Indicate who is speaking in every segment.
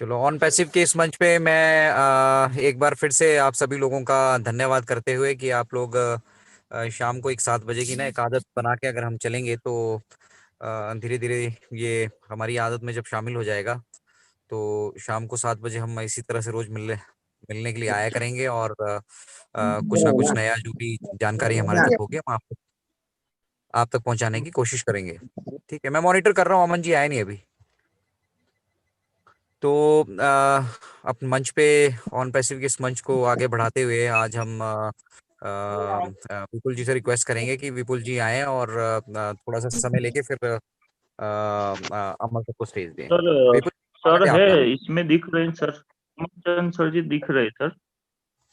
Speaker 1: चलो, on passive के इस मंच पे मैं एक बार फिर से आप सभी लोगों का धन्यवाद करते हुए कि आप लोग शाम को एक 7 बजे की ना एक आदत बना के अगर हम चलेंगे तो धीरे धीरे ये हमारी आदत में जब शामिल हो जाएगा तो शाम को 7 बजे हम इसी तरह से रोज मिलने मिलने के लिए आया करेंगे और कुछ ना कुछ नया जो भी जानकारी हमारे तक होगी हम आप तक पहुंचाने की कोशिश करेंगे। ठीक है, मैं मॉनिटर कर रहा हूँ, अमन जी आए नहीं अभी। तो अपन मंच पे ऑन पैसिव के इस मंच को आगे बढ़ाते हुए आज हम विपुल जी से रिक्वेस्ट करेंगे कि विपुल जी आए और थोड़ा सा समय लेके फिर अमन सबको स्टेज दें।
Speaker 2: सर
Speaker 1: विपुल जी,
Speaker 2: सर
Speaker 1: स्वागत है
Speaker 2: है
Speaker 1: आपका।
Speaker 2: इसमें दिख रहे हैं सर, अमरचंद सर जी दिख रहे हैं सर।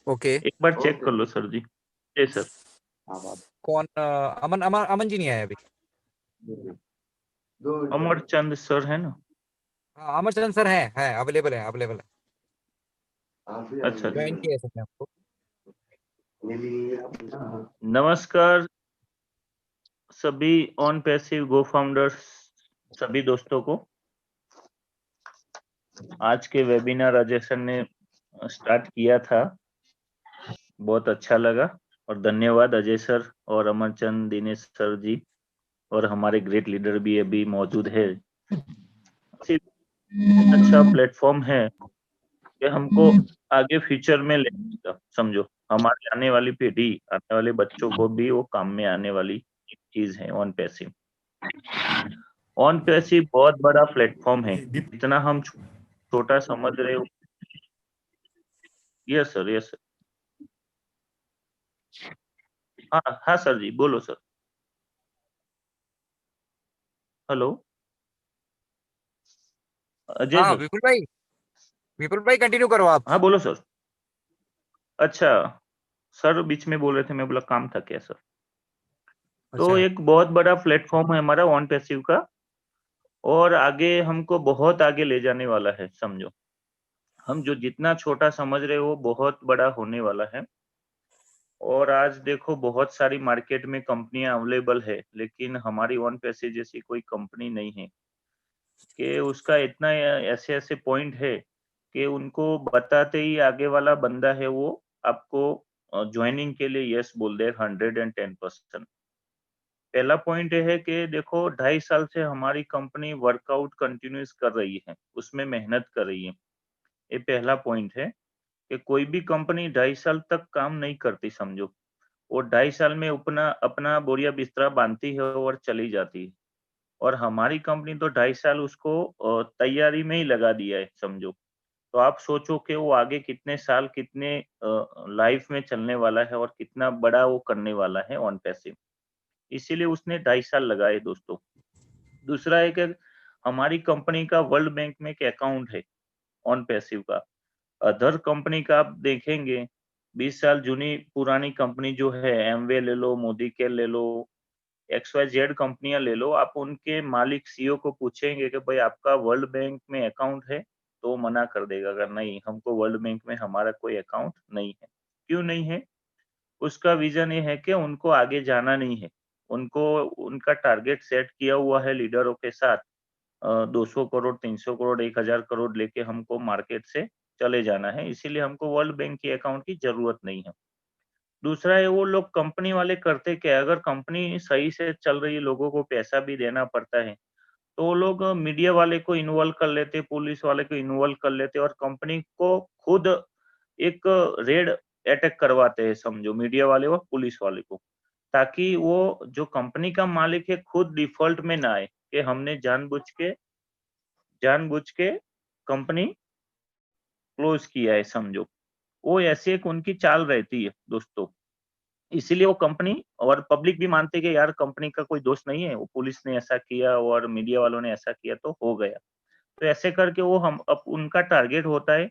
Speaker 1: ओके।
Speaker 2: एक बार चेक कर लो सर जी। जी सर।
Speaker 1: कौन अमन अमन अमन जी नहीं आए अभी।
Speaker 2: अमरचंद सर है ना।
Speaker 1: हाँ, अमरचंद सर है अवेलेबल है अवेलेबल है।
Speaker 2: अच्छा
Speaker 1: ज्वाइन किया है सबने आपको।
Speaker 2: नमस्कार सभी ऑन पैसिव गो फाउंडर्स, सभी दोस्तों को। आज के वेबिनार अजय सर ने स्टार्ट किया था, बहुत अच्छा लगा और धन्यवाद अजय सर और अमरचंद दिनेश सर जी और हमारे ग्रेट लीडर भी अभी मौजूद है। अच्छा प्लेटफॉर्म है कि हमको आगे फ्यूचर में लेने का, समझो हमारी आने वाली पीढ़ी, आने वाले बच्चों को भी वो काम में आने वाली एक चीज है ऑन पैसिव। ऑन पैसिव बहुत बड़ा प्लेटफॉर्म है, जितना हम छोटा समझ रहे हो। Yes sir, yes sir. हाँ हाँ सर जी, बोलो सर। हेलो अजय
Speaker 1: हाँ
Speaker 2: सर।
Speaker 1: विपुल भाई कंटिन्यू करो आप।
Speaker 2: हाँ बोलो सर। अच्छा, सर बीच में बोल रहे थे, मैं बोला काम था क्या सर। तो
Speaker 1: अच्छा।
Speaker 2: एक बहुत बड़ा प्लेटफॉर्म है हमारा ऑन पैसिव का, और आगे हमको बहुत आगे ले जाने वाला है, समझो हम जो जितना छोटा समझ रहे हो बहुत बड़ा होने वाला है। और आज देखो बहुत सारी मार्केट में कंपनियां अवेलेबल है, लेकिन हमारी वन पैसे जैसी कोई कंपनी नहीं है। कि उसका इतना ऐसे ऐसे पॉइंट है कि उनको बताते ही आगे वाला बंदा है वो आपको ज्वाइनिंग के लिए यस बोल दे 110%। पहला पॉइंट ये है कि देखो 2.5 साल से हमारी कंपनी वर्कआउट कंटिन्यूस कर रही है, उसमें मेहनत कर रही है। ये पहला पॉइंट है कि कोई भी कंपनी 2.5 साल तक काम नहीं करती, समझो वो 2.5 साल में अपना अपना बोरिया बिस्तरा बांधती है और चली जाती है। और हमारी कंपनी तो 2.5 साल उसको तैयारी में ही लगा दिया है, समझो। तो आप सोचो कि वो आगे कितने साल, कितने लाइफ में चलने वाला है और कितना बड़ा वो करने वाला है ऑन पैसिव। इसीलिए उसने 2.5 साल लगाए दोस्तों। दूसरा है कि हमारी कंपनी का वर्ल्ड बैंक में एक अकाउंट है ऑन पैसिव का। अदर कंपनी का आप देखेंगे 20 साल जूनी पुरानी कंपनी जो है, एमवे ले लो, मोदी केयर ले लो, XYZ कंपनियां ले लो, आप उनके मालिक सीईओ को पूछेंगे कि भाई आपका वर्ल्ड बैंक में अकाउंट है, तो मना कर देगा अगर नहीं, हमको वर्ल्ड बैंक में हमारा कोई अकाउंट नहीं है। क्यों नहीं है? उसका रीजन ये है कि उनको आगे जाना नहीं है। उनको उनका टारगेट सेट किया हुआ है लीडरों के साथ, 200 करोड़, 300 करोड़, 1000 करोड़ लेके हमको मार्केट से चले जाना है, इसीलिए हमको वर्ल्ड बैंक के अकाउंट की जरूरत नहीं है। दूसरा है वो लोग कंपनी वाले करते क्या है, अगर कंपनी सही से चल रही है, लोगों को पैसा भी देना पड़ता है, तो वो लोग मीडिया वाले को इन्वॉल्व कर लेते, पुलिस वाले को इन्वॉल्व कर लेते और कंपनी को खुद एक रेड अटैक करवाते हैं, समझो मीडिया वाले और पुलिस वाले को, ताकि वो जो कंपनी का मालिक है खुद डिफॉल्ट में ना आए कि हमने जानबूझ के कंपनी क्लोज किया है, समझो। वो ऐसे एक उनकी चाल रहती है दोस्तों। इसीलिए वो कंपनी और पब्लिक भी मानते हैं कि यार कंपनी का कोई दोष नहीं है, वो पुलिस ने ऐसा किया और मीडिया वालों ने ऐसा किया तो हो गया। तो ऐसे करके वो हम अब उनका टारगेट होता है,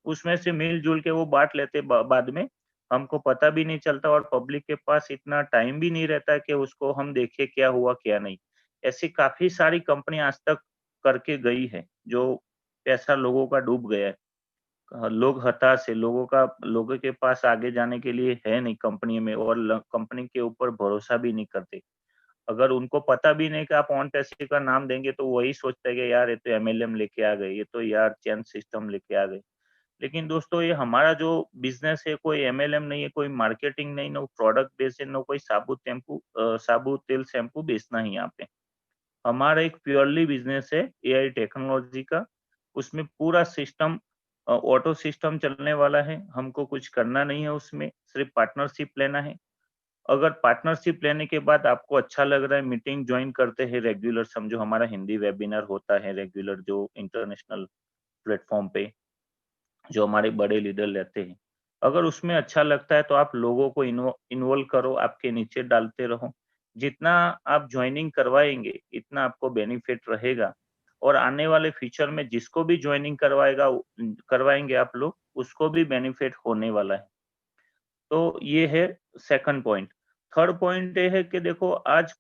Speaker 2: उसमें से मिल-जुल के वो बाँट लेते बाद में। हमको पता भी नहीं चलता और पब्लिक के पास इतना टाइम भी नहीं रहता है कि उसको हम देखें क्या हुआ, क्या नहीं। ऐसी काफ़ी सारी कंपनी आज तक करके गई है, जो पैसा लोगों का डूब गया है। लोग हताश है, लोगों के पास आगे जाने के लिए है नहीं कंपनी में और कंपनी के ऊपर भरोसा भी नहीं करते। अगर उनको पता भी नहीं कि आप ऑन पैसिव का नाम देंगे तो वही सोचते हैं कि यार ये तो एमएलएम लेके आ गए, ये तो यार चेन सिस्टम लेके आ गए। लेकिन दोस्तों ये हमारा जो बिजनेस है कोई एमएलएम नहीं है, कोई मार्केटिंग नहीं, ना प्रोडक्ट बेस है, ना कोई साबुत तेल शैम्पू बेचना है यहाँ पे। हमारा एक प्योरली बिजनेस है एआई टेक्नोलॉजी का। उसमें पूरा सिस्टम ऑटो सिस्टम चलने वाला है। हमको कुछ करना नहीं है उसमें, सिर्फ पार्टनरशिप लेना है। अगर पार्टनरशिप लेने के बाद आपको अच्छा लग रहा है, मीटिंग ज्वाइन करते हैं रेगुलर, समझो हमारा हिंदी वेबिनार होता है रेगुलर जो इंटरनेशनल प्लेटफॉर्म पे जो हमारे बड़े लीडर लेते हैं। अगर उसमें अच्छा लगता है तो आप लोगों को इन्वॉल्व करो, आपके नीचे डालते रहो। जितना आप ज्वाइनिंग करवाएंगे इतना आपको बेनिफिट रहेगा और आने वाले फ्यूचर में जिसको भी ज्वाइनिंग करवाएंगे आप लोग, उसको भी बेनिफिट होने वाला है। तो ये है सेकंड पॉइंट। थर्ड पॉइंट ये है कि देखो आज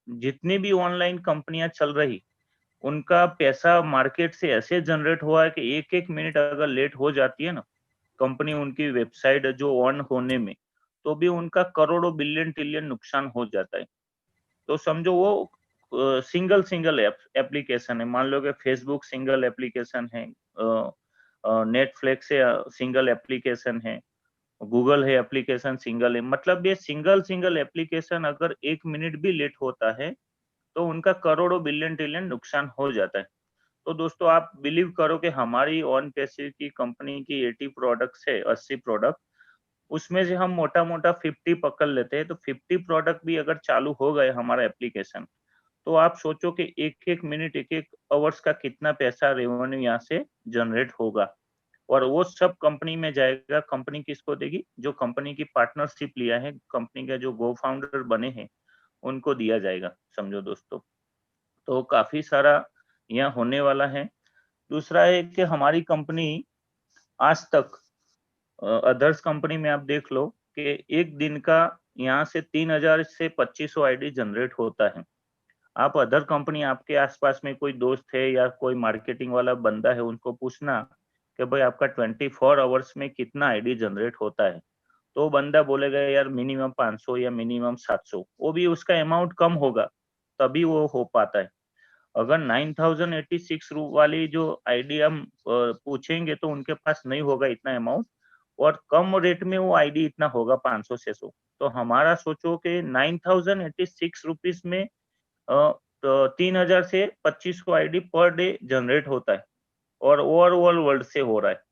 Speaker 2: जितनी भी ऑनलाइन कंपनियां चल रही, उनका पैसा मार्केट से ऐसे जनरेट हुआ है कि एक-एक मिनट अगर लेट हो जाती है ना, कंपनी उनकी वेबसाइट जो ऑन होने में, तो भी उनका करोड़ों बिलियन ट्रिलियन नुकसान हो जाता है। तो समझो वो सिंगल सिंगल एप्लीकेशन है। मान लो कि फेसबुक सिंगल एप्लीकेशन है, नेटफ्लिक्स है सिंगल एप्लीकेशन है, गूगल है एप्लीकेशन सिंगल है। मतलब ये सिंगल सिंगल एप्लीकेशन अगर 1 मिनट भी लेट होता है, तो उनका करोड़ों बिलियन ट्रिलियन नुकसान हो जाता है। तो दोस्तों आप बिलीव करो कि हमारी ऑन पैसिव की कंपनी की 80 प्रोडक्ट्स है, 80 प्रोडक्ट, उसमें से हम मोटा-मोटा 50 पकड़ लेते हैं, तो 50 प्रोडक्ट भी अगर चालू हो गए हमारा एप्लीकेशन, तो आप सोचो कि 1-1 मिनट, 1-1 आवर्स का कितना पैसा रेवेन्यू यहाँ से जनरेट होगा। और वो सब कंपनी में जाएगा। कंपनी किसको देगी? जो कंपनी की पार्टनरशिप लिया है, कंपनी के जो को-फाउंडर बने हैं, उनको दिया जाएगा, समझो दोस्तों। तो काफ़ी सारा यहाँ होने वाला है। दूसरा है कि हमारी कंपनी आज तक अदर्स कंपनी में आप देख लो कि एक दिन का यहाँ से 3000 से 2500 आईडी जनरेट होता है। आप अदर कंपनी आपके आस-पास में कोई दोस्त है या कोई मार्केटिंग वाला बंदा है, उनको पूछना कि भाई आपका 24 आवर्स में कितना आईडी जनरेट होता है? तो बंदा बोलेगा यार मिनिमम 500 या मिनिमम 700। वो भी उसका अमाउंट कम होगा, तभी वो हो पाता है। अगर 9086 वाली जो आईडी हम पूछेंगे तो उनके पास नहीं होगा इतना अमाउंट और कम रेट में वो आईडी इतना होगा 500-600। तो हमारा सोचो कि 9086 रुपीस में 3000 से 2500 आईडी पर डे जनरेट होता है और ओवरऑल वर्ल्ड से हो रहा है।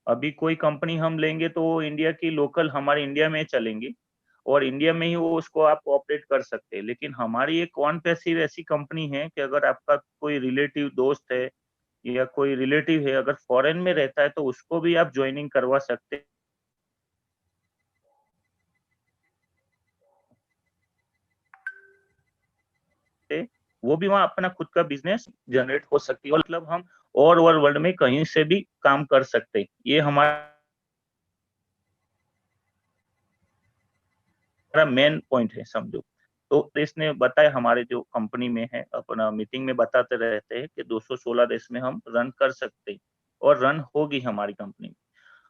Speaker 2: अभी कोई कंपनी हम लेंगे तो वो इंडिया की लोकल हमारे इंडिया में चलेंगी और इंडिया में ही वो उसको आप ऑपरेट कर सकते हैं। लेकिन हमारी एक ऑन पैसिव ऐसी कंपनी है कि अगर आपका कोई रिलेटिव दोस्त है या कोई रिलेटिव है अगर फॉरेन में रहता है तो उसको भी आप ज्वाइनिंग करवा सकते हैं। वो भी वहाँ अपना खुद का बिज़नेस जनरेट हो सकती है। मतलब हम ऑल ओवर वर्ल्ड में कहीं से भी काम कर सकते हैं। ये हमारा मेन पॉइंट है समझो। तो देश ने बताया हमारे जो कंपनी में है अपना मीटिंग में बताते रहते हैं कि 216 देश में हम रन कर सकते हैं और रन होगी हमारी कंपनी।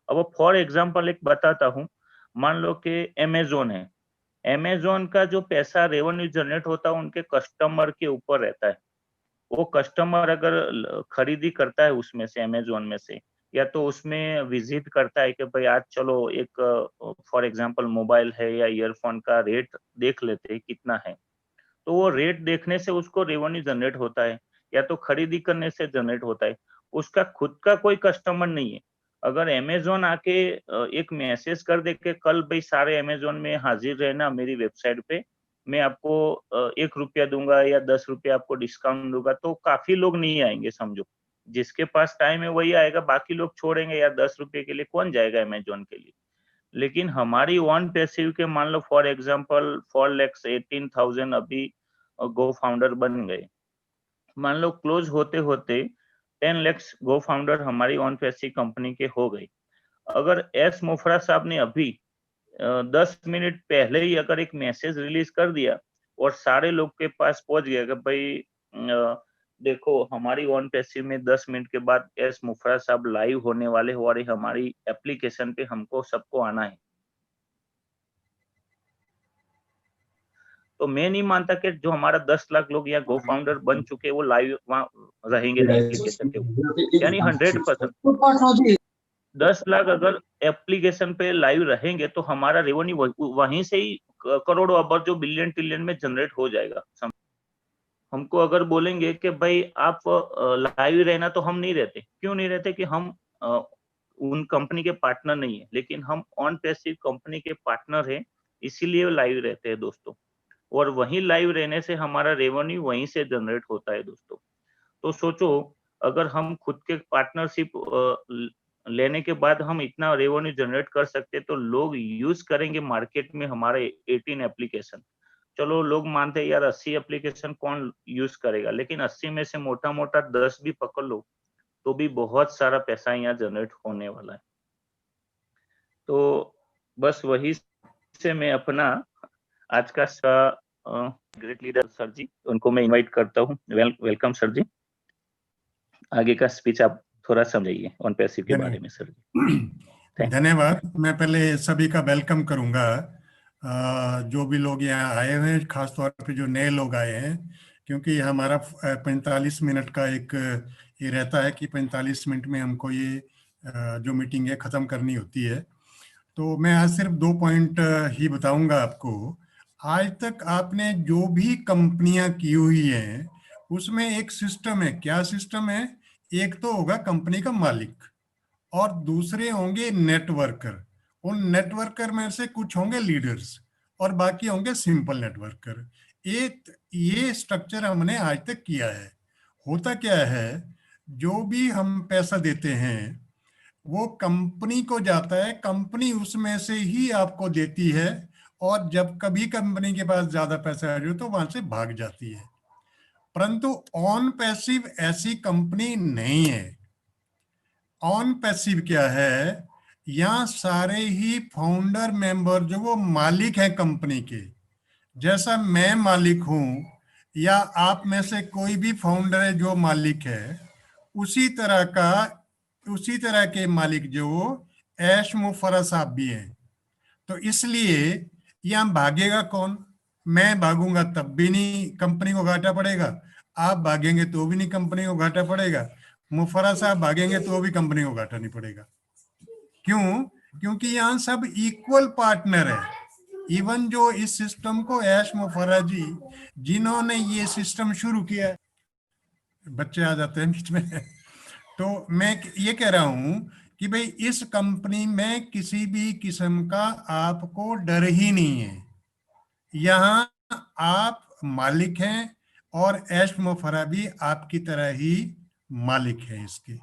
Speaker 2: अब फॉर एग्जांपल एक बताता हूँ, मान लो कि अमेज़न है। अमेज़न का जो पैसा रेवेन्यू जनरेट होता है उनके कस्टमर के ऊपर रहता है। वो कस्टमर अगर खरीदी करता है उसमें से अमेज़न में से या तो उसमें विजिट करता है कि भाई आज चलो एक फॉर एग्जांपल मोबाइल है या ईयरफोन का रेट देख लेते हैं कितना है। तो वो रेट देखने से उसको रेवेन्यू जनरेट होता है या तो खरीदी करने से जनरेट होता है। उसका खुद का कोई कस्टमर नहीं है। अगर अमेज़न आके एक मैसेज कर दे के कल भाई सारे अमेज़न में हाजिर रहना मेरी वेबसाइट पे, मैं आपको ₹1 दूँगा या ₹10 आपको डिस्काउंट दूँगा, तो काफ़ी लोग नहीं आएँगे समझो। जिसके पास टाइम है वही आएगा, बाकी लोग छोड़ेंगे यार ₹10 के लिए कौन जाएगा अमेज़न के लिए। लेकिन हमारी वन पैसिव के मान लो फॉर एग्जांपल 4,18,000 अभी गो फाउंडर बन गए। मान लो क्लोज होते-होते 10 लाख गो फाउंडर हमारी वन पैसिव कंपनी के हो गए। अगर एस मोफरा साहब ने अभी 10 मिनट पहले ही अगर एक मैसेज रिलीज कर दिया और सारे लोग के पास पहुंच गया कि भाई देखो हमारी वन पैसिव में 10 मिनट के बाद एस मुफरा साहब लाइव होने वाले हो और हमारी एप्लीकेशन पे हमको सबको आना है। तो मैं नहीं मानता कि जो हमारा 10 लाख लोग या गो फाउंडर बन चुके वो लाइव वहाँ रहेंगे नहीं एप्लीकेशन के ऊपर, यानी 100%। 10 लाख अगर एप्लीकेशन पे लाइव रहेंगे तो हमारा रेवेन्यू वहीं से ही करोड़ों अरब जो बिलियन ट्रिलियन में जनरेट हो जाएगा। हमको अगर बोलेंगे कि भाई आप लाइव रहना, तो हम नहीं रहते। क्यों नहीं रहते? कि हम उन कंपनी के पार्टनर नहीं है, लेकिन हम ऑन पैसिव कंपनी के पार्टनर हैं, इसीलिए लाइव रहते हैं दोस्तों। और वहीं लाइव रहने से हमारा रेवेन्यू वहीं से जनरेट होता है दोस्तों। तो सोचो, अगर हम खुद के पार्टनरशिप लेने के बाद हम इतना रेवेन्यू जनरेट कर सकते, तो लोग यूज करेंगे मार्केट में हमारे 18 एप्लीकेशन। चलो लोग मानते हैं यार 80 एप्लीकेशन कौन यूज करेगा, लेकिन 80 में से मोटा मोटा 10 भी पकड़ लो तो भी बहुत सारा पैसा यहाँ जनरेट होने वाला है। तो बस वही से मैं अपना आज का ग्रेट लीडर सर जी, उनको मैं इनवाइट करता हूँ। वेलकम सर जी, आगे का स्पीच आप थोड़ा समझाइए ऑन पैसिव के बारे में सर जी।
Speaker 3: धन्यवाद। मैं पहले सभी का वेलकम करूंगा, जो भी लोग यहाँ आए हुए हैं, खासतौर पे जो नए लोग आए हैं, क्योंकि हमारा 45 मिनट का एक ये रहता है कि 45 मिनट में हमको ये जो मीटिंग है ख़त्म करनी होती है। तो मैं आज सिर्फ 2 पॉइंट ही बताऊंगा आपको। आज तक आपने जो भी कंपनियां की हुई हैं उसमें एक सिस्टम है। क्या सिस्टम है? एक तो होगा कंपनी का मालिक और दूसरे होंगे नेटवर्कर। उन नेटवर्कर में से कुछ होंगे लीडर्स और बाकी होंगे सिंपल नेटवर्कर। ये स्ट्रक्चर हमने आज तक किया है। होता क्या है, जो भी हम पैसा देते हैं वो कंपनी को जाता है, कंपनी उसमें से ही आपको देती है, और जब कभी कंपनी के पास ज्यादा पैसा आ जाए तो वहां से भाग जाती है। परंतु ऑन पैसिव ऐसी कंपनी नहीं है। ऑन पैसिव क्या है? यहाँ सारे ही फाउंडर मेंबर जो वो मालिक है कंपनी के, जैसा मैं मालिक हूं या आप में से कोई भी फाउंडर है जो मालिक है, उसी तरह के मालिक जो ऐश मुफर्रह साहब भी हैं। तो इसलिए यहाँ भागेगा कौन? मैं भागूंगा तब भी नहीं कंपनी को घाटा पड़ेगा, आप भागेंगे तो भी नहीं कंपनी को घाटा पड़ेगा, मुफर्रह साहब भागेंगे तो भी कंपनी को घाटा नहीं पड़ेगा। क्यों? क्योंकि यहाँ सब इक्वल पार्टनर है। इवन जो इस सिस्टम को ऐश मुफर्रह जी, जिन्होंने ये सिस्टम शुरू किया, बच्चे आ जाते हैं बीच में तो मैं ये कह रहा हूं कि भाई इस कंपनी में किसी भी किस्म का आपको डर ही नहीं है। यहाँ आप मालिक हैं और ऐश मुफर्रह भी आपकी तरह ही मालिक है इसके।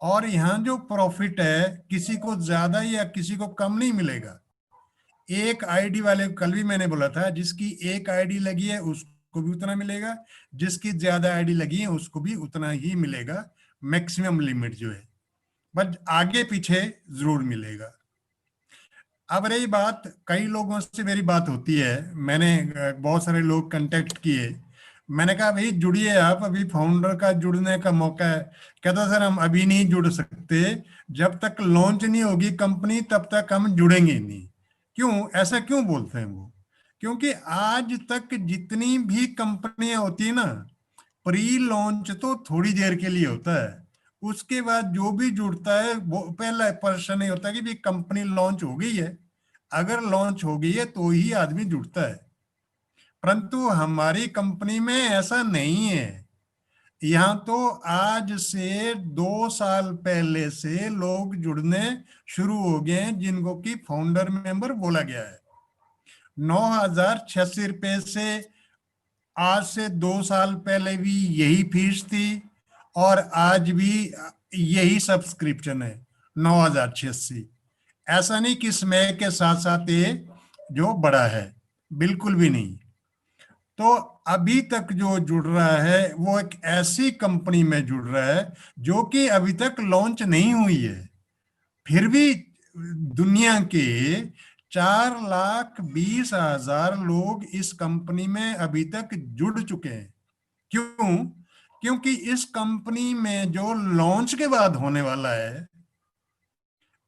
Speaker 3: और यहाँ जो प्रॉफिट है किसी को ज्यादा या किसी को कम नहीं मिलेगा। एक आईडी वाले, कल भी मैंने बोला था, जिसकी एक आईडी लगी है उसको भी उतना मिलेगा, जिसकी ज्यादा आईडी लगी है उसको भी उतना ही मिलेगा। मैक्सिमम लिमिट जो है, बट आगे पीछे जरूर मिलेगा। अब रही बात, कई लोगों से मेरी बात होती है, मैंने बहुत सारे लोग कांटेक्ट किए, मैंने कहा भाई जुड़िए आप, अभी फाउंडर का जुड़ने का मौका है। कहता सर हम अभी नहीं जुड़ सकते, जब तक लॉन्च नहीं होगी कंपनी तब तक हम जुड़ेंगे नहीं। क्यों ऐसा क्यों बोलते हैं वो? क्योंकि आज तक जितनी भी कंपनियां होती है ना, प्री लॉन्च तो थोड़ी देर के लिए होता है, उसके बाद जो भी जुड़ता है वो पहला प्रश्न नहीं होता कि भी कंपनी लॉन्च हो गई है। अगर लॉन्च हो गई है तो ही आदमी जुड़ता है, परंतु हमारी कंपनी में ऐसा नहीं है। यहाँ तो आज से 2 साल पहले से लोग जुड़ने शुरू हो गए हैं, जिनको कि फाउंडर मेंबर बोला गया है। 9,086 रुपये से आज से 2 साल पहले भी यही फीस थी और आज भी यही सब्सक्रिप्शन है 9,086। ऐसा नहीं कि समय के साथ साथ ये जो बढ़ा है, बिल्कुल भी नहीं। तो अभी तक जो जुड़ रहा है वो एक ऐसी कंपनी में जुड़ रहा है जो कि अभी तक लॉन्च नहीं हुई है, फिर भी दुनिया के 4,20,000 लोग इस कंपनी में अभी तक जुड़ चुके हैं। क्यों? क्योंकि इस कंपनी में जो लॉन्च के बाद होने वाला है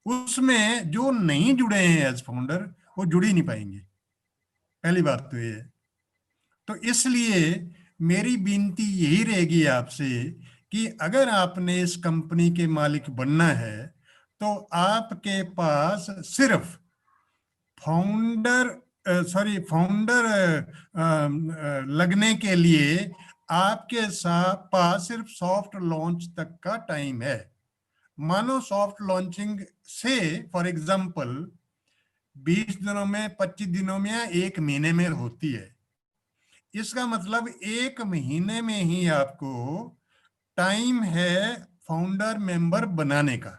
Speaker 3: उसमें जो नहीं जुड़े हैं एज फाउंडर वो जुड़ ही नहीं पाएंगे। पहली बात तो ये है। तो इसलिए मेरी विनती यही रहेगी आपसे कि अगर आपने इस कंपनी के मालिक बनना है तो आपके पास सिर्फ फाउंडर लगने के लिए आपके पास सिर्फ सॉफ्ट लॉन्च तक का टाइम है। मानो सॉफ्ट लॉन्चिंग से फॉर एग्जांपल 20 दिनों में, 25 दिनों में या 1 महीने में होती है। इसका मतलब 1 महीने में ही आपको टाइम है फाउंडर मेंबर बनाने का।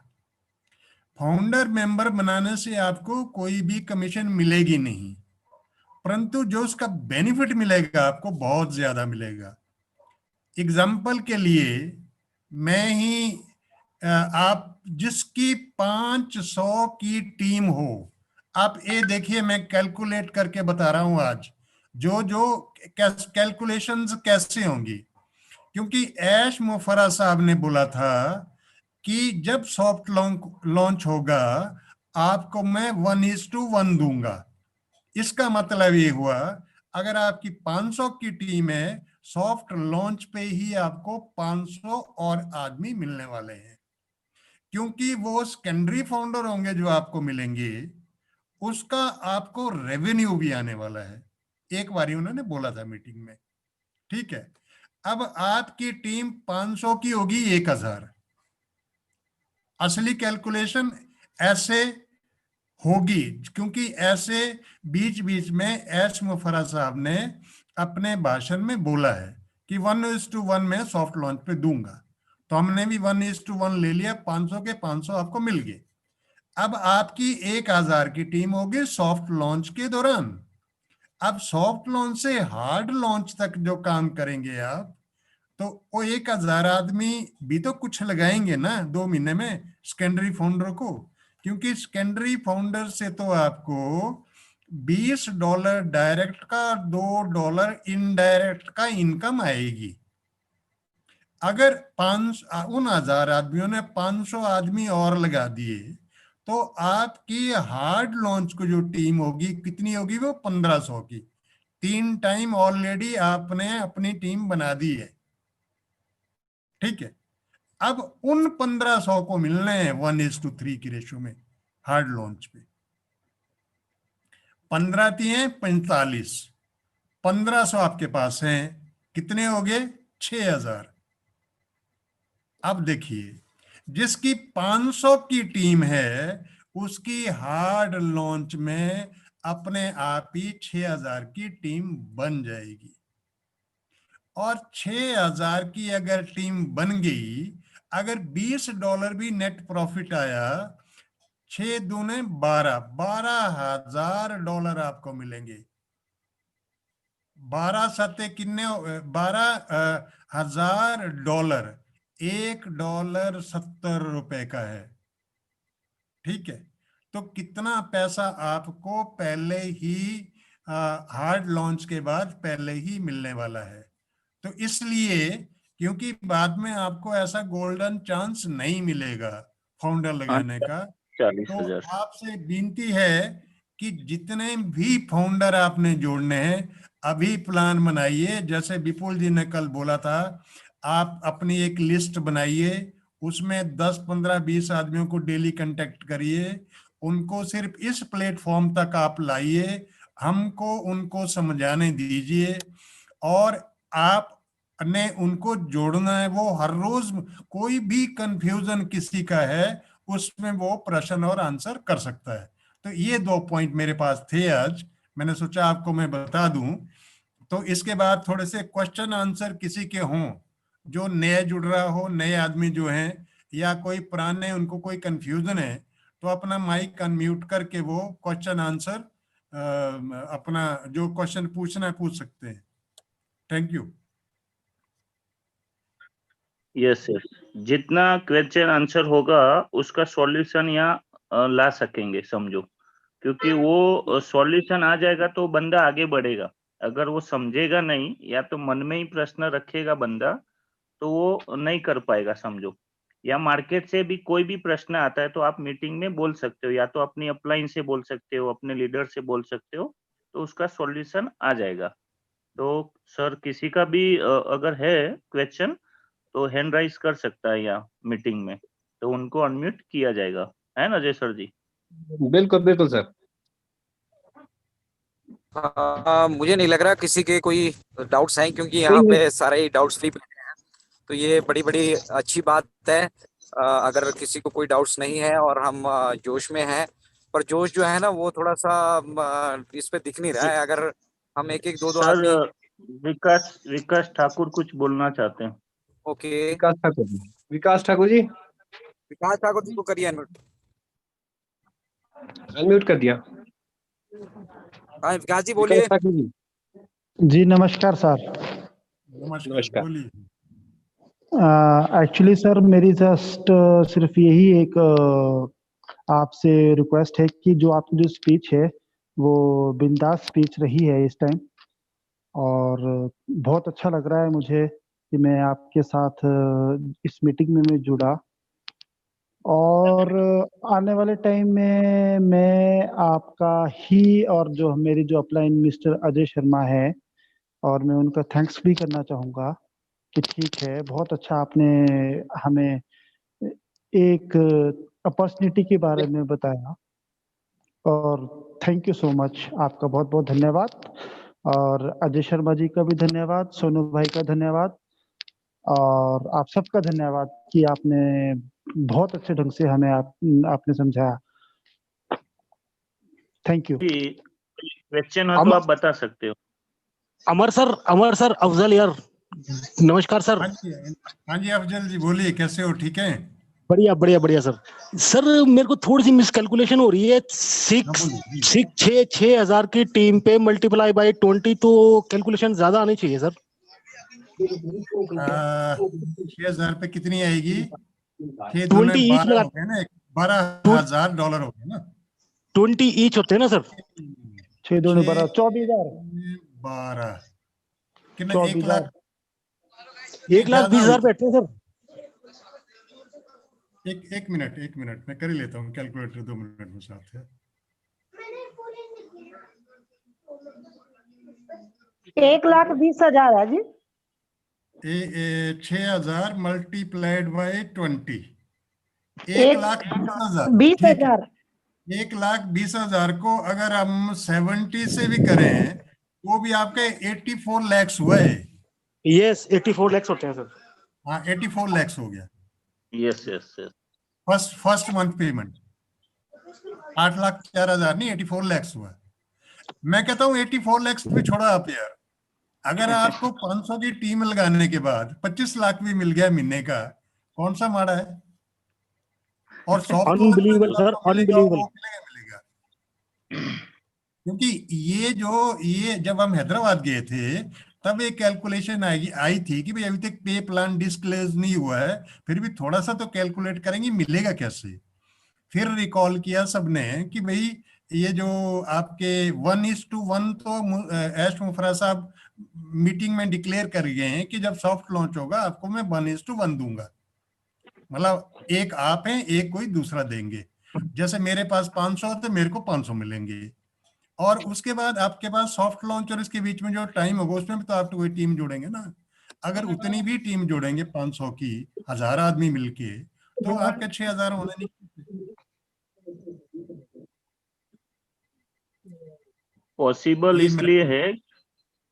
Speaker 3: फाउंडर मेंबर बनाने से आपको कोई भी कमीशन मिलेगी नहीं, परंतु जो उसका बेनिफिट मिलेगा आपको बहुत ज्यादा मिलेगा। एग्जाम्पल के लिए मैं ही आप जिसकी 500 की टीम हो, आप ये देखिए मैं कैलकुलेट करके बता रहा हूं आज जो जो कैलकुलेशंस कैसे होंगी, क्योंकि ऐश मुफर्रा साहब ने बोला था कि जब सॉफ्ट लॉन्च होगा आपको मैं 1:1 दूंगा। इसका मतलब ये हुआ अगर आपकी 500 की टीम है, सॉफ्ट लॉन्च पे ही आपको 500 और आदमी मिलने वाले हैं, क्योंकि वो सेकेंडरी फाउंडर होंगे जो आपको मिलेंगे, उसका आपको रेवेन्यू भी आने वाला है। एक बारी उन्होंने बोला था मीटिंग में, ठीक है। अब आपकी टीम 500 की होगी 1000। असली कैलकुलेशन ऐसे होगी, क्योंकि ऐसे बीच बीच में एस मुफर्रा साहब ने अपने भाषण में बोला है कि 1:1 में सॉफ्ट लॉन्च पे दूंगा, तो हमने भी 1:1 ले लिया, 500 के 500 आपको मिल गए। अब आपकी 1000 की टीम होगी सॉफ्ट लॉन्च के दौरान। अब सॉफ्ट लॉन्च से हार्ड लॉन्च तक जो काम करेंगे आप, तो वो 1000 आदमी भी तो कुछ लगाएंगे ना 2 महीने में सेकेंडरी फाउंडर को, क्योंकि सेकेंडरी फाउंडर से तो आपको $20 डायरेक्ट का, $2 इनडायरेक्ट का इनकम आएगी। अगर उन 1000 आदमियों ने 500 आदमी और लगा दिए तो आपकी हार्ड लॉन्च को जो टीम होगी कितनी होगी, वो 1500 की। 3 टाइम ऑलरेडी आपने अपनी टीम बना दी है, ठीक है। अब उन 1500 को मिलने हैं 1:3 की रेशो में हार्ड लॉन्च पे। 15 दिए 45, 1500 आपके पास हैं, कितने हो गए 6000। अब देखिए जिसकी 500 की टीम है उसकी हार्ड लॉन्च में अपने आप ही 6000 की टीम बन जाएगी। और 6000 की अगर टीम बन गई, अगर $20 भी नेट प्रॉफिट आया, 6 दूने 12, $12,000 आपको मिलेंगे। 12 सत्ते कितने, $12,000, $1.70 का है, ठीक है। तो कितना पैसा आपको पहले ही हार्ड लॉन्च के बाद पहले ही मिलने वाला है। तो इसलिए क्योंकि बाद में आपको ऐसा गोल्डन चांस नहीं मिलेगा फाउंडर लगाने का, तो
Speaker 2: 40,000।
Speaker 3: आपसे विनती है कि जितने भी फाउंडर आपने जोड़ने हैं अभी प्लान बनाइए। जैसे विपुल जी ने कल बोला था, आप अपनी एक लिस्ट बनाइए, उसमें 10, 15, 20 आदमियों को डेली कांटेक्ट करिए, उनको सिर्फ इस प्लेटफॉर्म तक आप लाइए, हमको उनको समझाने दीजिए, और आप ने उनको जोड़ना है। वो हर रोज कोई भी कंफ्यूजन किसी का है उसमें वो प्रश्न और आंसर कर सकता है। तो ये 2 पॉइंट मेरे पास थे आज, मैंने सोचा आपको मैं बता दूं। तो इसके बाद थोड़े से क्वेश्चन आंसर किसी के हों, जो नए जुड़ रहा हो, नए आदमी जो हैं, या कोई पुराने उनको कोई कंफ्यूजन है, तो अपना माइक अनम्यूट करके वो क्वेश्चन आंसर अपना जो क्वेश्चन पूछना है पूछ सकते हैं। Thank you.
Speaker 2: यस यस, जितना क्वेश्चन आंसर होगा उसका सॉल्यूशन यहाँ ला सकेंगे समझो, क्योंकि वो सॉल्यूशन आ जाएगा तो बंदा आगे बढ़ेगा। अगर वो समझेगा नहीं या तो मन में ही प्रश्न रखेगा बंदा, तो वो नहीं कर पाएगा समझो। या मार्केट से भी कोई भी प्रश्न आता है तो आप मीटिंग में बोल सकते हो, या तो अपनी अपलाइन से बोल सकते हो, अपने लीडर से बोल सकते हो, तो उसका सॉल्यूशन आ जाएगा। तो सर किसी का भी अगर है क्वेश्चन तो हैंड राइज कर सकता है यहाँ मीटिंग में, तो उनको अनम्यूट किया जाएगा, है ना जय सर जी?
Speaker 4: बिल्कुल बिल्कुल सर।
Speaker 1: मुझे नहीं लग रहा किसी के कोई डाउट्स हैं, क्योंकि यहाँ
Speaker 4: नहीं,
Speaker 1: पे सारे डाउट्स फ्री हैं। तो ये बड़ी बड़ी अच्छी बात है। अगर किसी को कोई डाउट्स नहीं है और हम जोश में हैं, पर जोश जो है ना वो थोड़ा सा इस पे दिख नहीं रहा है। अगर हम एक एक दो दो
Speaker 2: सर
Speaker 1: आदमी।
Speaker 2: विकास ठाकुर कुछ बोलना चाहते हैं।
Speaker 1: ओके,
Speaker 4: विकास ठाकुर जी, विकास ठाकुर जी
Speaker 1: विकास ठाकुर जी को करिए अनम्यूट।
Speaker 4: अनम्यूट कर दिया।
Speaker 1: हाँ विकास जी
Speaker 4: विकास
Speaker 1: बोलिए।
Speaker 4: ठाकुर जी
Speaker 5: जी नमस्कार सर।
Speaker 3: नमस्कार,
Speaker 4: नमस्कार।
Speaker 3: बोलिए।
Speaker 5: एक्चुअली सर मेरी जस्ट सिर्फ यही एक आपसे रिक्वेस्ट है कि जो आपकी जो स्पीच है वो बिंदास स्पीच रही है इस टाइम, और बहुत अच्छा लग रहा है मुझे कि मैं आपके साथ इस मीटिंग में मैं जुड़ा। और आने वाले टाइम में मैं आपका ही और जो मेरी जो अपलाइन मिस्टर अजय शर्मा है, और मैं उनका थैंक्स भी करना चाहूँगा कि ठीक है, बहुत अच्छा आपने हमें एक अपॉर्चुनिटी के बारे में बताया, और थैंक यू सो मच। आपका बहुत बहुत धन्यवाद, और अजय शर्मा जी का भी धन्यवाद, सोनू भाई का धन्यवाद, और आप सबका धन्यवाद कि आपने बहुत अच्छे ढंग से हमें आपने समझाया। Thank you.
Speaker 2: क्वेश्चन हो तो आप बता सकते हो।
Speaker 6: अमर सर, अफजल यार, नमस्कार सर।
Speaker 3: हाँ जी अफजल जी, बोलिए, कैसे हो? ठीक है?
Speaker 6: बढ़िया सर। सर मेरे को थोड़ी सी मिसकैलकुलेशन हो रही है।
Speaker 3: हाँ, बोलिए।
Speaker 6: 6,000 की टीम पे मल्टीप्लाई बाय 20, तो कैलकुलेशन ज्यादा आनी चाहिए सर।
Speaker 3: 6,000 पे कितनी आएगी? 6 दूने
Speaker 6: 20 ईच
Speaker 3: 12
Speaker 6: लगा,
Speaker 3: हो गए ना, $12,000 हो गए ना।
Speaker 6: 20 ईच होते हैं ना सर।
Speaker 5: 6 दूनी 12, 24,000।
Speaker 3: 12 कितना? 1
Speaker 5: 24,000।
Speaker 3: लाख?
Speaker 6: 1,20,000 बैठते हैं सर।
Speaker 3: एक मिनट मैं कर ही लेता हूँ कैलकुलेटर, 2 मिनट में साथ है।
Speaker 7: 1,20,000 है जी।
Speaker 3: 6,000 मल्टीप्लाइड बाई 20, 1,20,000।
Speaker 7: 20,000।
Speaker 3: 1,20,000 को अगर हम 70 से भी करें वो भी आपके 84 लैक्स हुआ है।
Speaker 6: यस, 84 लाख होते हैं सर।
Speaker 3: हाँ, 84 लैक्स हो गया।
Speaker 2: यस।
Speaker 3: फर्स्ट मंथ पेमेंट 8,04,000 नहीं, 84 लैक्स हुआ। मैं कहता हूँ 84 लैक्स भी छोड़ो आप यार, अगर आपको 500 की टीम लगाने के बाद 25 लाख भी मिल गया महीने का, कौन सा माड़ा है? और सॉफ्ट लॉन्च में
Speaker 6: अनबिलीवेबल
Speaker 3: जो
Speaker 6: सर,
Speaker 3: आपको मिलेगा
Speaker 6: अनबिलीवेबल।
Speaker 3: वो मिलेगा। क्योंकि ये जब हम हैदराबाद गए थे तब एक कैलकुलेशन आई थी कि भाई अभी तक पे प्लान डिस्क्लोज नहीं हुआ है, फिर भी थोड़ा सा तो कैलकुलेट करेंगे, मिलेगा कैसे। फिर रिकॉल किया सबने कि भाई ये जो आपके 1:1 तो ऐश मुफरा साहब मीटिंग में डिक्लेयर कर गए हैं कि जब सॉफ्ट लॉन्च होगा आपको मैं 1:1 दूंगा। मतलब एक आप हैं, एक कोई दूसरा देंगे। जैसे मेरे पास 500 तो मेरे को 500 मिलेंगे। और उसके बाद आपके पास सॉफ्ट लॉन्च और इसके बीच में जो टाइम होगा उसमें भी तो आप तो कोई टीम जोड़ेंगे ना। अगर उतनी भी टीम जोड़ेंगे 500 की, 1,000 आदमी मिलके, तो आपके 6,000 होने नहीं।
Speaker 2: पॉसिबल
Speaker 3: ये
Speaker 2: इसलिए है,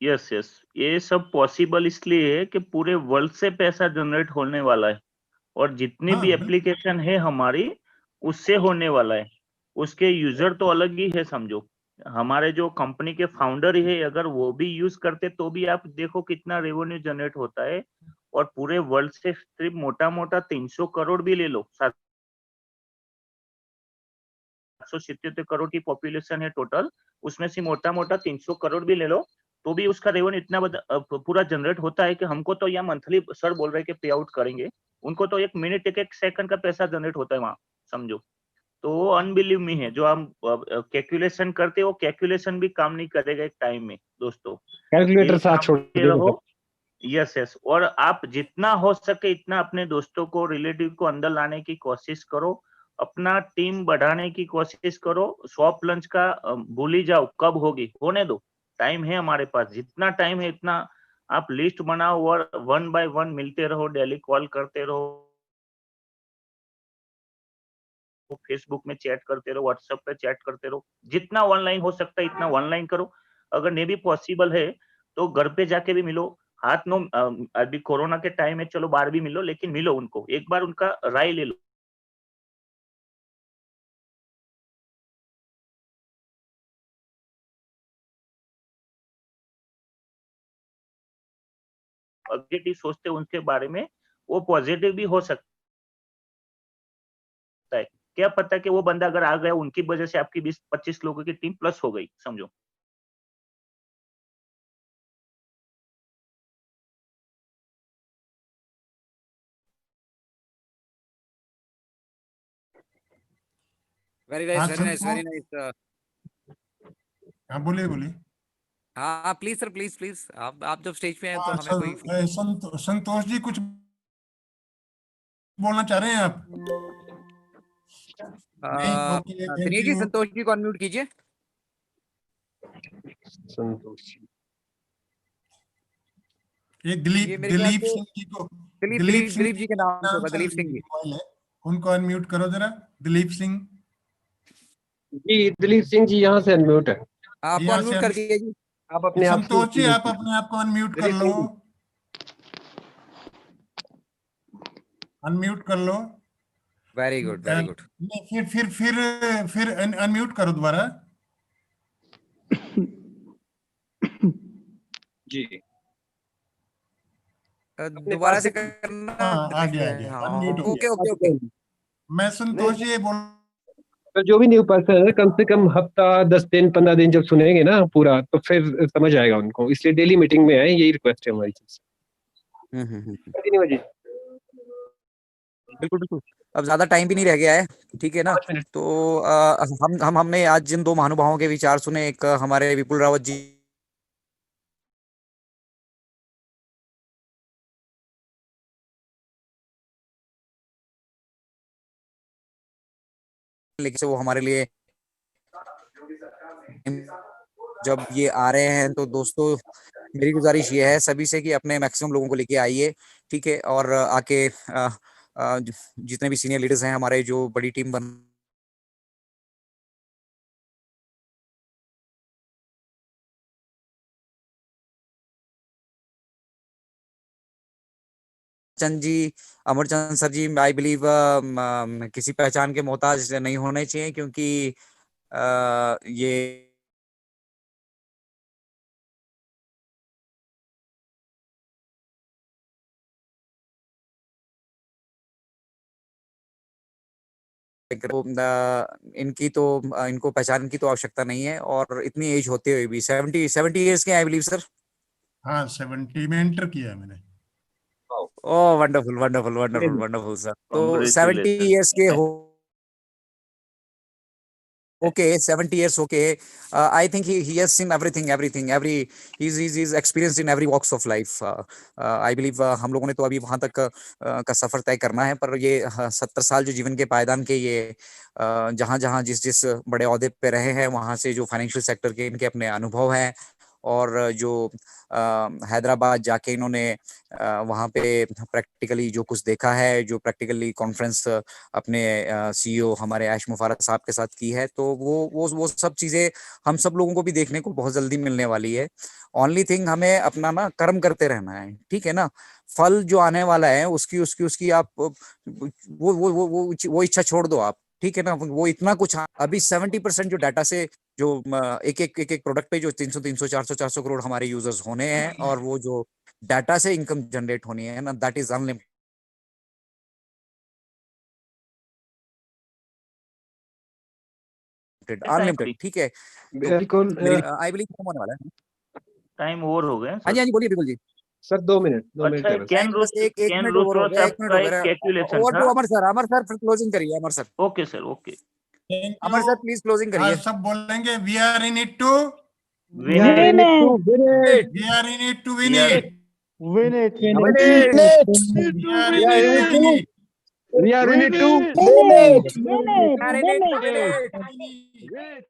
Speaker 2: यस, ये सब पॉसिबल इसलिए है कि पूरे वर्ल्ड से पैसा जनरेट होने वाला है, और जितनी
Speaker 3: हाँ,
Speaker 2: भी एप्लीकेशन है हमारी उससे होने वाला है। उसके यूजर तो अलग ही है समझो। हमारे जो कंपनी के फाउंडर है अगर वो भी यूज करते तो भी आप देखो कितना रेवेन्यू जनरेट होता है। और पूरे वर्ल्ड से सिर्फ मोटा मोटा 300 करोड़ भी ले लो, 777 करोड़ की पॉपुलेशन है टोटल, उसमें से मोटा मोटा 300 करोड़ भी ले लो तो भी उसका रेवेन्यू इतना पूरा जनरेट होता है कि हमको तो यहाँ मंथली सर बोल रहे हैं कि पे आउट करेंगे, उनको तो 1 मिनट 1 सेकंड का पैसा जनरेट होता है वहां समझो। तो वो अनबिलीव मी है, जो हम कैलकुलेशन करते हो कैलकुलेशन भी काम नहीं करेगा एक टाइम में दोस्तों।
Speaker 4: कैलकुलेटर
Speaker 2: यही
Speaker 4: साथ
Speaker 2: काम
Speaker 4: छोड़
Speaker 2: करते
Speaker 4: देगा
Speaker 2: रहो।
Speaker 4: सर।
Speaker 2: यस। और आप जितना हो सके इतना अपने दोस्तों को, रिलेटिव को अंदर लाने की कोशिश करो, अपना टीम बढ़ाने की कोशिश करो। सॉफ्ट लॉन्च का भूल ही जाओ, कब होगी होने दो, टाइम है हमारे पास, जितना टाइम है इतना आप लिस्ट बनाओ और 1 बाय 1 मिलते रहो, डेली कॉल करते रहो, फेसबुक में चैट करते रहो, व्हाट्सएप पे चैट करते रहो, जितना ऑनलाइन हो सकता है इतना ऑनलाइन करो। अगर नहीं भी पॉसिबल है तो घर पे जाके भी मिलो, हाथ नो अभी कोरोना के टाइम है, चलो बाहर भी मिलो, लेकिन मिलो उनको, एक बार उनका राय ले लो। पॉजिटिव सोचते उनके बारे में, वो पॉजिटिव भी हो सकता है। क्या पता कि वो बंदा अगर आ गया, उनकी वजह से आपकी 20-25 लोगों की टीम प्लस हो गई, समझो।
Speaker 1: वेरी
Speaker 3: हाँ
Speaker 1: नाइस, वेरी नाइस, वेरी
Speaker 3: संतोष,
Speaker 1: नाइस।
Speaker 3: हाँ बोलिए बोलिए।
Speaker 1: हाँ प्लीज सर, प्लीज प्लीज, आप जब स्टेज पे हैं तो
Speaker 3: हाँ,
Speaker 1: हमें कोई
Speaker 3: संतोष जी कुछ बोलना चाह रहे हैं आप? नहीं, okay, thank
Speaker 1: Dinesh ji,
Speaker 3: you.
Speaker 1: Santosh ji को अनम्यूट कीजिए।
Speaker 4: संतोष
Speaker 3: ये
Speaker 1: ये मेरे ख्याल
Speaker 3: दिलीप
Speaker 1: से
Speaker 3: सिंह जी को,
Speaker 1: दिलीप
Speaker 3: दिलीप
Speaker 1: दिलीप
Speaker 3: सिंह
Speaker 1: दिलीप जी के नाम से
Speaker 3: नाम
Speaker 1: होगा,
Speaker 3: से
Speaker 1: दिलीप सिंह जी।
Speaker 3: मोबाइल है, उनको अनम्यूट करो जरा। दिलीप सिंह
Speaker 4: जी, दिलीप सिंह जी यहाँ से अनम्यूट है।
Speaker 1: आपको
Speaker 3: यहाँ
Speaker 1: अनम्यूट
Speaker 3: से
Speaker 1: कर दिया जी।
Speaker 4: आप अपने आप से
Speaker 3: संतोष जी, आप अपने आप को अनम्यूट कर
Speaker 4: दिलीप
Speaker 3: लो,
Speaker 4: सिंह जी।
Speaker 3: अनम्यूट कर लो।
Speaker 1: Very good, very good.
Speaker 3: नहीं, फिर अनम्यूट करो दोबारा।
Speaker 4: जी, अपने
Speaker 1: दोबारा
Speaker 4: पास
Speaker 1: से
Speaker 4: से
Speaker 1: करना।
Speaker 3: हाँ, आ गया,
Speaker 1: हाँ,
Speaker 3: अनम्यूट हो
Speaker 1: ओके
Speaker 3: गया।
Speaker 1: Okay okay.
Speaker 3: मैं संतोष जी ये बोल,
Speaker 4: तो जो भी न्यू पर्सन है कम से कम हफ्ता 10 दिन 15 दिन जब सुनेंगे ना पूरा, तो फिर समझ आएगा उनको, इसलिए डेली मीटिंग में आए, यही रिक्वेस्ट है हमारी। कंटिन्यू जी।
Speaker 1: बिल्कुल बिल्कुल। अब ज्यादा टाइम भी नहीं रह गया है, ठीक है ना।
Speaker 4: 5 मिनट।
Speaker 1: तो हमने आज जिन दो महानुभावों के विचार सुने, एक हमारे विपुल रावत जी लेकिन से वो हमारे लिए जब ये आ रहे हैं, तो दोस्तों मेरी गुजारिश ये है सभी से कि अपने मैक्सिमम लोगों को लेके आइए, ठीक है। और आके जितने भी सीनियर लीडर्स हैं हमारे, जो बड़ी टीम बन Chand ji, Amarchand sir ji, I believe किसी पहचान के मोहताज नहीं होने चाहिए, क्योंकि ये इनकी तो इनको पहचान की तो आवश्यकता नहीं है, और इतनी एज होते हुए भी 70 ईयर्स के आई बिलीव सर।
Speaker 3: हाँ 70 में एंटर किया है मैंने।
Speaker 1: Oh wonderful wonderful wonderful wonderful sir. तो 70
Speaker 2: कांग्रेचुलेशन।
Speaker 1: ईयर्स के हो okay, 70 years, okay. I think he has seen everything, he's experienced in every walks of life. I believe हम लोगों ने तो अभी वहां तक का सफर तय करना है, पर ये 70 साल जो जीवन के पायदान के, ये जहां जहां जिस जिस बड़े ओहदे पे रहे हैं, वहां से जो फाइनेंशियल सेक्टर के इनके अपने अनुभव हैं, और जो हैदराबाद जाके इन्होंने वहाँ पे प्रैक्टिकली जो कुछ देखा है, जो प्रैक्टिकली कॉन्फ्रेंस अपने सीईओ हमारे ऐश मुफारत साहब के साथ की है, तो वो सब चीजें हम सब लोगों को भी देखने को बहुत जल्दी मिलने वाली है। ओनली थिंग, हमें अपना ना कर्म करते रहना है, ठीक है ना। फल जो आने वाला है उसकी उसकी उसकी आप वो इच्छा छोड़ दो आप, ठीक है ना। वो इतना कुछ अभी 70% जो डाटा से, जो एक प्रोडक्ट पे जो 300 400 करोड़ हमारे यूजर्स होने हैं, और वो जो डाटा से इनकम जनरेट होनी है ना, दैट इज अनलिमिटेड, अनलिमिटेड, ठीक है। तो
Speaker 4: बिल्कुल।
Speaker 1: आई बिलीव कम होने वाला है।
Speaker 2: टाइम ओवर हो गए
Speaker 1: हाँ
Speaker 2: सर।
Speaker 1: जी, हाँ जी, बोलिए बिल्कुल जी।
Speaker 4: सर 2 मिनट
Speaker 2: अच्छा,
Speaker 4: है बस।
Speaker 2: कैन
Speaker 1: बस एक
Speaker 2: कैन
Speaker 1: मिनट ओवर हो
Speaker 2: रूसोस
Speaker 1: गया, एक मिनट हो
Speaker 2: आपका एक
Speaker 1: गया।
Speaker 2: कैलकुलेशन
Speaker 1: ओवर
Speaker 2: था।
Speaker 1: टू अमर सर फिर क्लोजिंग करिए, Amar sir.
Speaker 2: Okay sir, okay.
Speaker 3: Thank
Speaker 1: Amar
Speaker 3: you.
Speaker 1: Sir please closing
Speaker 3: हाँ,
Speaker 1: करिए।
Speaker 3: सब बोलेंगे, we are in it to
Speaker 2: win
Speaker 5: Win
Speaker 2: it.
Speaker 5: it,
Speaker 3: we are in it to win
Speaker 2: We are-
Speaker 3: it
Speaker 5: win it,
Speaker 4: Win
Speaker 3: we are in it to win it
Speaker 4: We are in it too.
Speaker 5: win it, win it, win it.
Speaker 1: Win it.